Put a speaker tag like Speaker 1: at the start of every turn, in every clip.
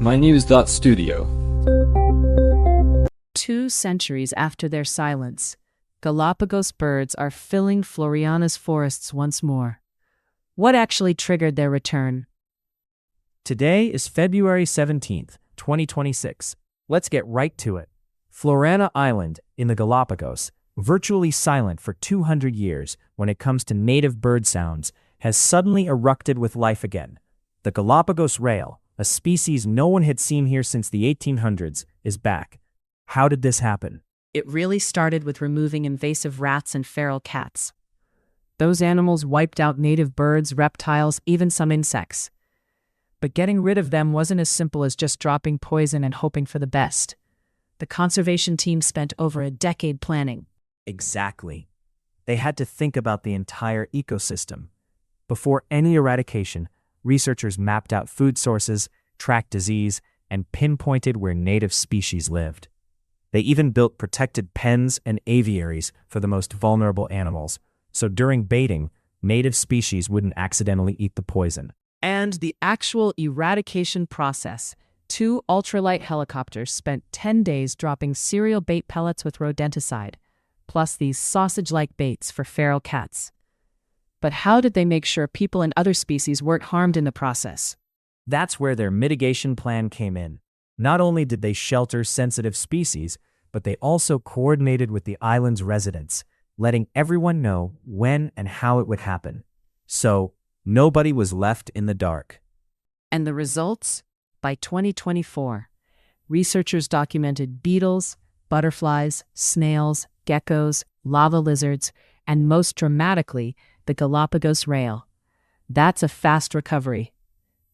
Speaker 1: mynews.studio.
Speaker 2: 2 centuries after their silence, Galapagos birds are filling Floreana's forests once more. What actually triggered their return?
Speaker 3: Today is February 17th, 2026. Let's get right to it. Floreana Island in the Galapagos, virtually silent for 200 years when it comes to native bird sounds, has suddenly erupted with life again. The Galapagos rail, a species no one had seen here since the 1800s, is back. How did this happen?
Speaker 2: It really started with removing invasive rats and feral cats. Those animals wiped out native birds, reptiles, even some insects. But getting rid of them wasn't as simple as just dropping poison and hoping for the best. The conservation team spent over a decade planning.
Speaker 3: Exactly. They had to think about the entire ecosystem. Before any eradication, researchers mapped out food sources, tracked disease, and pinpointed where native species lived. They even built protected pens and aviaries for the most vulnerable animals, so during baiting, native species wouldn't accidentally eat the poison.
Speaker 2: And the actual eradication process. 2 ultralight helicopters spent 10 days dropping cereal bait pellets with rodenticide, plus these sausage-like baits for feral cats. But how did they make sure people and other species weren't harmed in the process?
Speaker 3: That's where their mitigation plan came in. Not only did they shelter sensitive species, but they also coordinated with the island's residents, letting everyone know when and how it would happen. So, nobody was left in the dark.
Speaker 2: And the results? By 2024, researchers documented beetles, butterflies, snails, geckos, lava lizards, and most dramatically, the Galapagos rail. That's a fast recovery.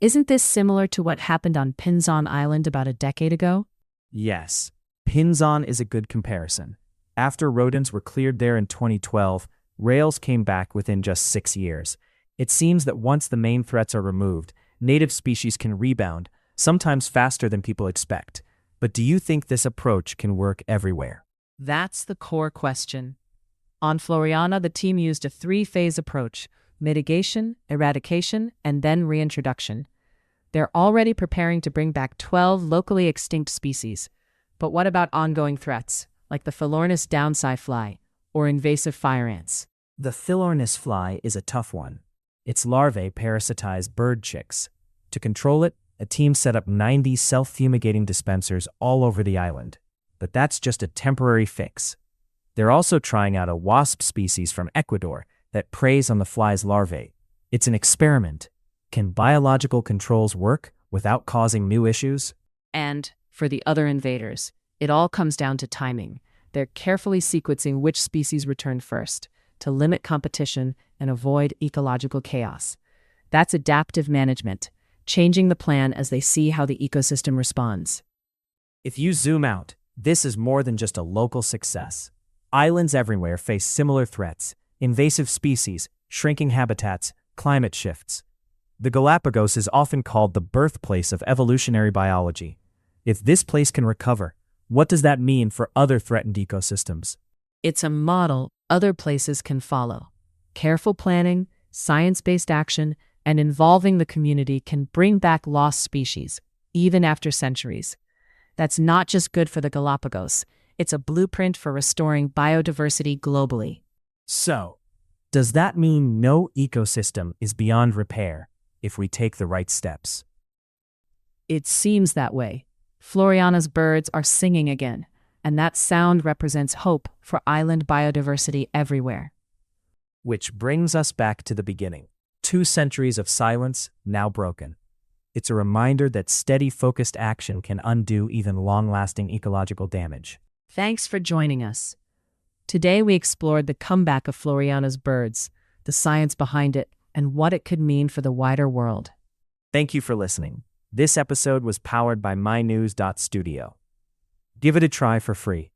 Speaker 2: Isn't this similar to what happened on Pinzon Island about a decade ago?
Speaker 3: Yes, Pinzon is a good comparison. After rodents were cleared there in 2012, rails came back within just 6 years. It seems that once the main threats are removed, native species can rebound, sometimes faster than people expect. But do you think this approach can work everywhere?
Speaker 2: That's the core question. On Floreana, the team used a 3-phase approach: mitigation, eradication, and then reintroduction. They're already preparing to bring back 12 locally extinct species. But what about ongoing threats, like the Philornis downside fly or invasive fire ants?
Speaker 3: The Philornis fly is a tough one. Its larvae parasitize bird chicks. To control it, a team set up 90 self-fumigating dispensers all over the island. But that's just a temporary fix. They're also trying out a wasp species from Ecuador that preys on the fly's larvae. It's an experiment. Can biological controls work without causing new issues?
Speaker 2: And for the other invaders, it all comes down to timing. They're carefully sequencing which species return first to limit competition and avoid ecological chaos. That's adaptive management, changing the plan as they see how the ecosystem responds.
Speaker 3: If you zoom out, this is more than just a local success. Islands everywhere face similar threats: invasive species, shrinking habitats, climate shifts. The Galapagos is often called the birthplace of evolutionary biology. If this place can recover, what does that mean for other threatened ecosystems?
Speaker 2: It's a model other places can follow. Careful planning, science-based action, and involving the community can bring back lost species, even after centuries. That's not just good for the Galapagos. It's a blueprint for restoring biodiversity globally.
Speaker 3: So, does that mean no ecosystem is beyond repair if we take the right steps?
Speaker 2: It seems that way. Floreana's birds are singing again, and that sound represents hope for island biodiversity everywhere.
Speaker 3: Which brings us back to the beginning. 2 centuries of silence, now broken. It's a reminder that steady, focused action can undo even long-lasting ecological damage.
Speaker 2: Thanks for joining us. Today we explored the comeback of Floreana's birds, the science behind it, and what it could mean for the wider world.
Speaker 3: Thank you for listening. This episode was powered by mynews.studio. Give it a try for free.